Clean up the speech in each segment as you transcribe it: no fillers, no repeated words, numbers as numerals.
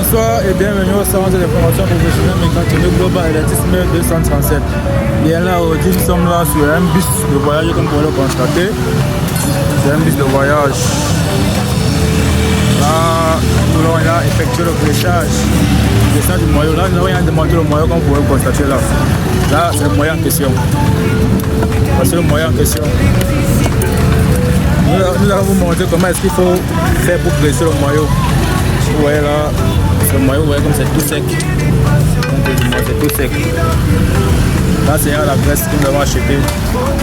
Bonsoir et bienvenue au centre de formation professionnelle mécanique global électricité 237. Bien là, aujourd'hui, nous sommes là sur un bus de voyage comme vous pouvez le constater. C'est un bus de voyage. Là, nous allons effectuer le pressage. Le dessin du moyeu. Là, nous allons démonter le moyeu comme vous pouvez le constater là. Là, c'est le moyen en question. C'est le moyen en question. Nous allons vous montrer comment est-ce qu'il faut faire pour presser le moyeu. Vous voyez là, le moyeu, vous voyez comme c'est tout sec. C'est tout sec. Là, c'est la graisse que nous avons achetée.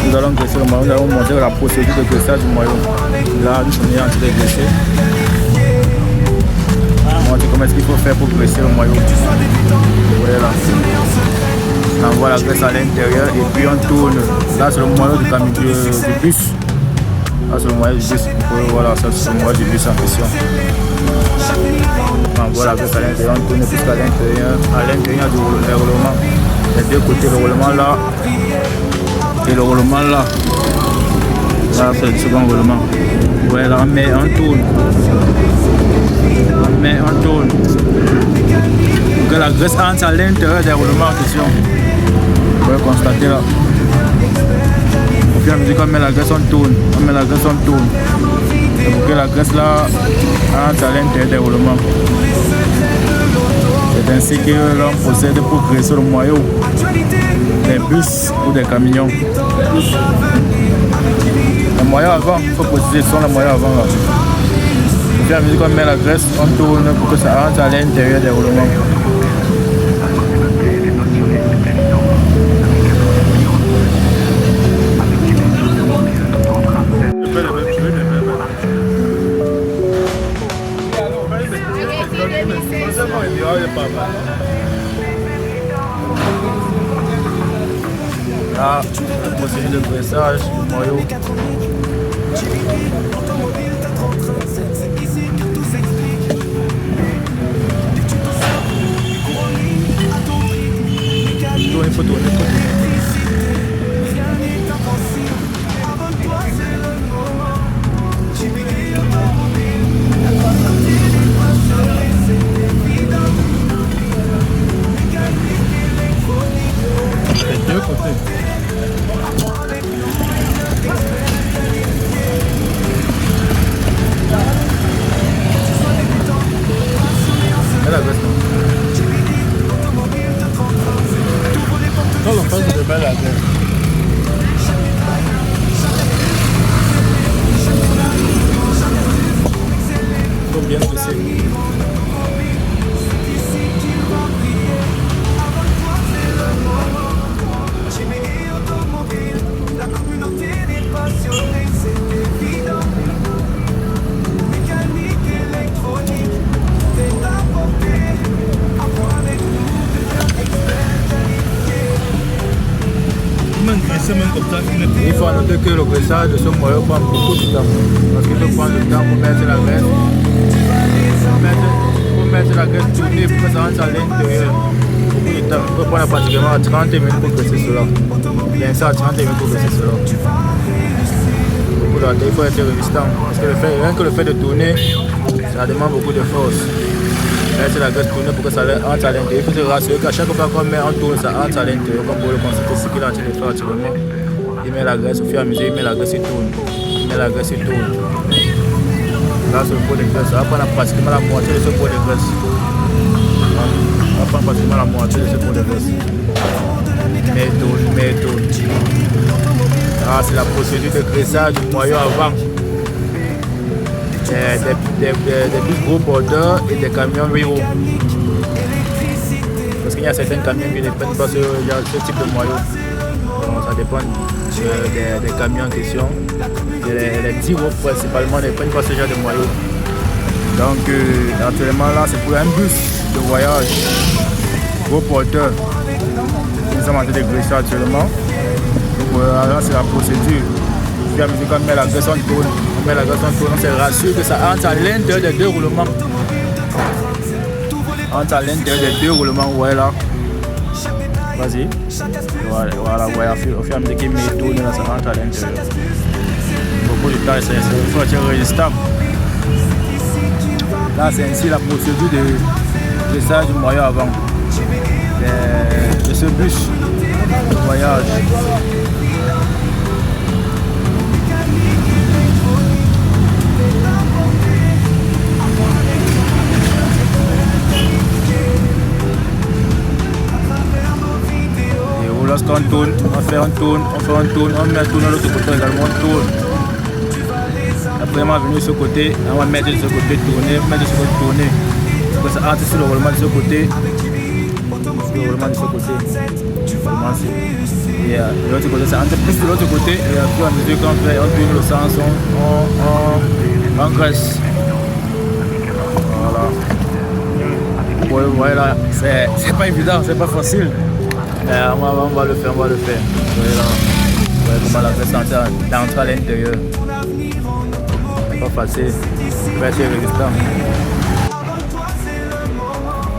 Nous allons graisser le moyeu. Nous allons montrer la procédure de graissage du moyeu. Là, nous sommes en train de graisser. Montrer comment est-ce qu'il faut faire pour graisser le moyeu. Vous voyez là. On envoie la graisse à l'intérieur et puis on tourne. Là, c'est le moyeu du bus. Là, c'est le moyen du bus. Voilà, ça c'est le moyen du bus en question. On envoie la graisse à l'intérieur, on tourne jusqu'à l'intérieur du roulement. Les deux côtés, le roulement là et le roulement là. Là, c'est le second roulement. Voilà, on tourne. On tourne. Pour que la graisse entre à l'intérieur des roulements en question. Vous pouvez constater là. Au fur et à mesure qu'on met la graisse, on tourne. On met la graisse, on tourne. Et pour que la graisse là entre à l'intérieur des roulements. C'est ainsi que l'on procède pour graisser le moyeu des bus ou des camions. Le moyeu avant, il faut préciser ce sont les moyens avant là. Au fur et à mesure qu'on met la graisse, on tourne pour que ça entre à l'intérieur des roulements. Là, le procédé de graissage du moyeu. Il faut tourner. Les deux côtés. Elle a graisse. Non, le fait de mettre la graisse. Il faut bien presser. Il faut noter que le graissage de ce moyeu prend beaucoup de temps. Parce qu'il faut prendre le temps pour mettre la graisse. Pour mettre la graisse tournée pour que ça rentre à l'intérieur. Beaucoup de temps. Il faut prendre pratiquement 30 minutes pour graisser cela. Bien ça, 30 minutes pour graisser cela. Beaucoup de temps. Il faut être résistant. Parce que rien que le fait de tourner, ça demande beaucoup de force. Mettre la graisse tournée pour que ça entre à l'intérieur. Il faut se rassurer qu'à chaque fois qu'on met en tourne, ça entre à l'intérieur. Comme vous le constatez, ce qu'il est en train de faire actuellement. Il met la graisse au fur et à mesure, il met la graisse, il tourne. Il met la graisse, il tourne. Là, c'est le pot de graisse. On va prendre pratiquement la moitié de ce pot de graisse. On va prendre pratiquement la moitié de ce pot de graisse. Mais il tourne. Ah, c'est la procédure de graissage du moyeu avant. Des bus gros porteurs et des camions ruraux. Parce qu'il y a certains camions qui ne prennent pas ce type de moyeu. Donc, ça dépend des camions en question. Les petits groupes principalement ne prennent pas ce genre de moyeu. Donc actuellement là c'est pour un bus de voyage gros porteur. Nous sommes en train de graisser actuellement. Donc là c'est la procédure. Puis à mesure qu'on met la graisse on tourne, on se rassure que ça entre à l'intérieur des deux roulements. Entre à l'intérieur des deux roulements, vous voyez là. Vas-y. Voilà, voilà, au fur et à mesure qu'il met tourne, là, ça rentre à l'intérieur. Beaucoup de temps, il faut être résistant. Là, c'est ainsi la procédure dressage du moyen avant de ce bus de voyage. Et lorsqu'on tourne, on fait un tourne, on met un tourne de l'autre côté également, on tourne. Après on va venir de ce côté, on va mettre de ce côté, tourner, mettre de ce côté, tourner. Après ça entre sur le roulement de ce côté, le roulement de ce côté. Et de l'autre côté, ça entre plus de l'autre côté, et après à mesure qu'on fait, on tourne le sens, on engraisse. Voilà. Voilà, c'est pas évident, c'est pas facile. On va le faire, Voilà, comment la graisse d'entrer à l'intérieur. C'est pas facile, il faut être résistant.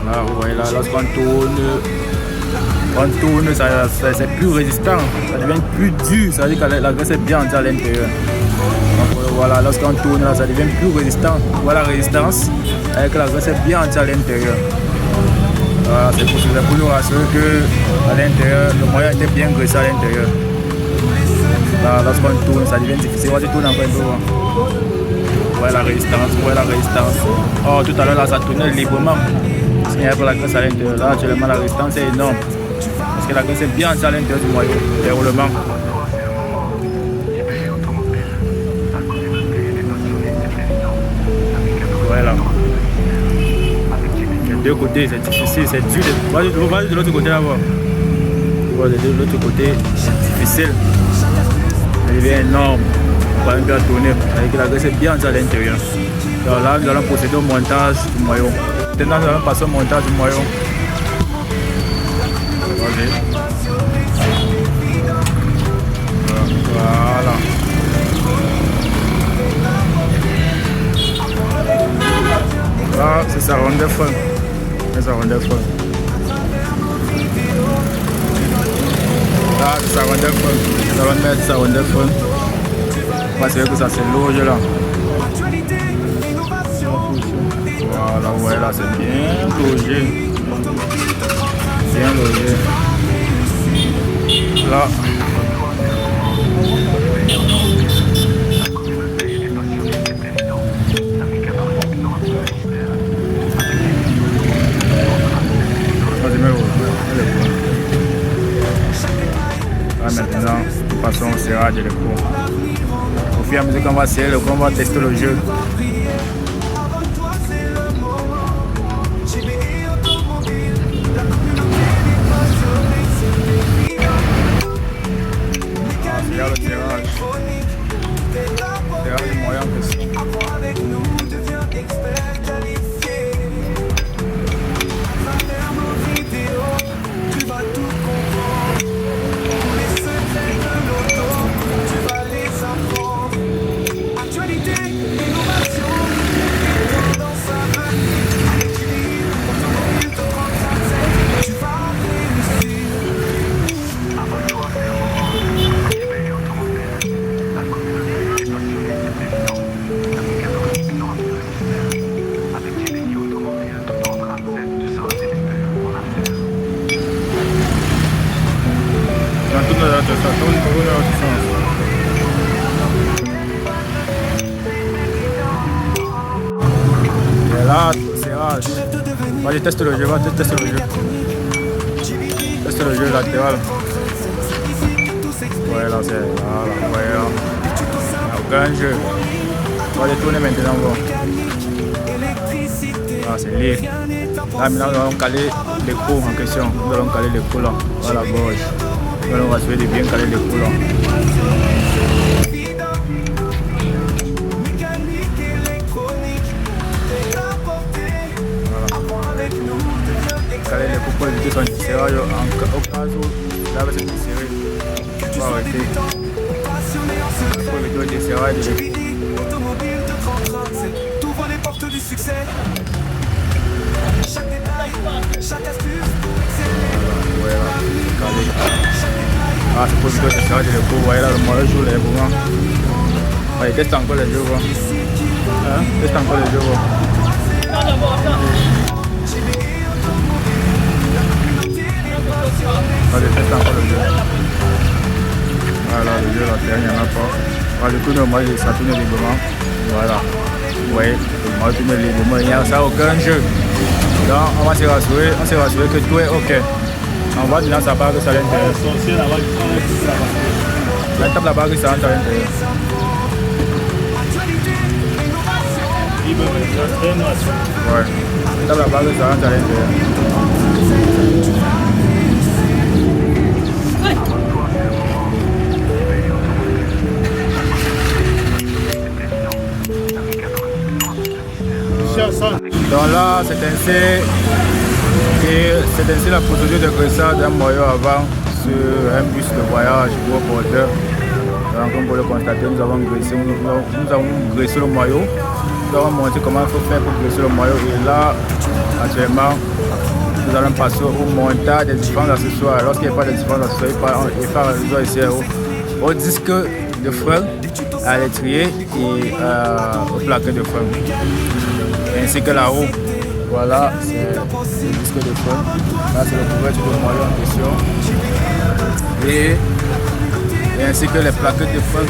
Voilà, vous voyez là, lorsqu'on tourne, c'est plus résistant, ça devient plus dur, ça veut dire que la graisse est bien entrée à l'intérieur. Donc voilà, lorsqu'on tourne, là, ça devient plus résistant. Voilà la résistance, avec la graisse est bien entrée à l'intérieur. Voilà, c'est pour nous rassurer qu'à l'intérieur, le moyen était bien graissé à l'intérieur. Lorsqu'on tourne, ça devient difficile. On va tourner encore un peu. Voilà la résistance, Oh, tout à l'heure, là, ça tournait librement. Il y a la graisse à l'intérieur. Là, actuellement, la résistance est énorme. Parce que la graisse est bien à l'intérieur du moyeu, déroulement. Voilà. Les deux côtés, c'est difficile, c'est dur. On va de l'autre côté là-bas. De l'autre côté, c'est difficile. Ça devient énorme. On va un peu tourner. Avec la graisse est bien à l'intérieur. Alors là, nous allons procéder au montage du moyeu. Maintenant, nous allons passer au montage du moyeu. Voilà. Là, c'est sa ronde de fond. Là, c'est sa ronde de fond. Nous allons mettre sa ronde de fond. Parce que ça, c'est lourd là. Voilà, vous voyez là, c'est bien logé. Bien logé. Là. Là maintenant, passons au serrage de l'épaule. Au fur et à mesure qu'on va serrer le coup, on va tester le jeu. Regarde le serrage. Serrage du moyen question. Et là, serrage. Vas-y, teste le jeu, teste le jeu. Teste le jeu latéral. Ouais, là, c'est là, ouais, là. Aucun jeu. On va les tourner maintenant. Là, c'est libre. Là, maintenant, nous allons caler les coups en question. Nous allons caler les coups là, à la gauche. Nous allons essayer de bien caler les coups là. Caler les coups pour éviter son serrage au cas où là va se serrer. On va arrêter. Pour éviter le serrage de l'équipe. T'ouvres les portes du succès. Chaque détail, chaque astuce. Ouais, là, calé. Ah, c'est pour éviter le serrage de l'équipe. Vous voyez là, le moyen joue les mouvements. Allez, teste encore les jeux. Hein? Teste encore les jeux. Voilà, le tourne, moi, ça tourne librement. Voilà. Vous voyez, moi, tourne librement. Il n'y a ça aucun jeu. Donc, on va se rassurer que tout est OK. On voit maintenant sa barre que ça à l'intérieur. La table là-bas que ça rentre à l'intérieur. Ouais. La table là-bas que ça rentre à l'intérieur. Donc là, c'est ainsi la procédure de graissage d'un moyeu avant sur un bus de voyage gros porteur. Donc comme vous le constatez, nous avons graissé le moyeu. Nous avons montré comment il faut faire pour graisser le moyeu. Et là, actuellement, nous allons passer au montage des différents accessoires. Lorsqu'il n'y a pas de différents accessoires, il faut résoudre ici au disque de frein, à l'étrier et au plaquet de frein. Ainsi que la roue. Voilà, c'est le disque de frein. Là, c'est le couverture de moyeu en question. Et ainsi que les plaquettes de frein, vous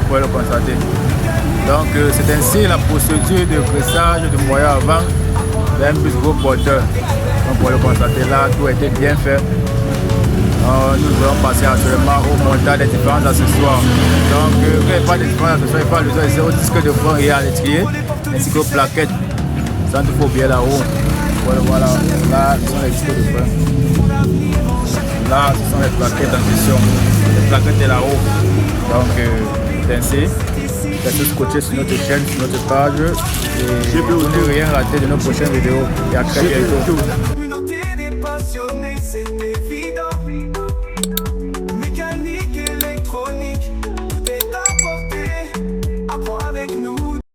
pouvez le constater. Donc, c'est ainsi la procédure de graissage de moyeu avant d'un bus gros porteur. Donc, pour le constater là, tout a été bien fait. Nous allons passer actuellement au montage des différents accessoires. Donc, quand il n'y a pas de différents accessoires, il faut aller au disque de frein et à l'étrier, ainsi qu'aux plaquettes. Ça, il faut bien là-haut. Voilà, là, ce sont les disques de frein. Là, ce sont les plaquettes en question. Les plaquettes est là-haut. Donc, ainsi. Restez scotché sur notre chaîne, sur notre page. Et vous ne rien rater de nos prochaines vidéos. Et à très bientôt.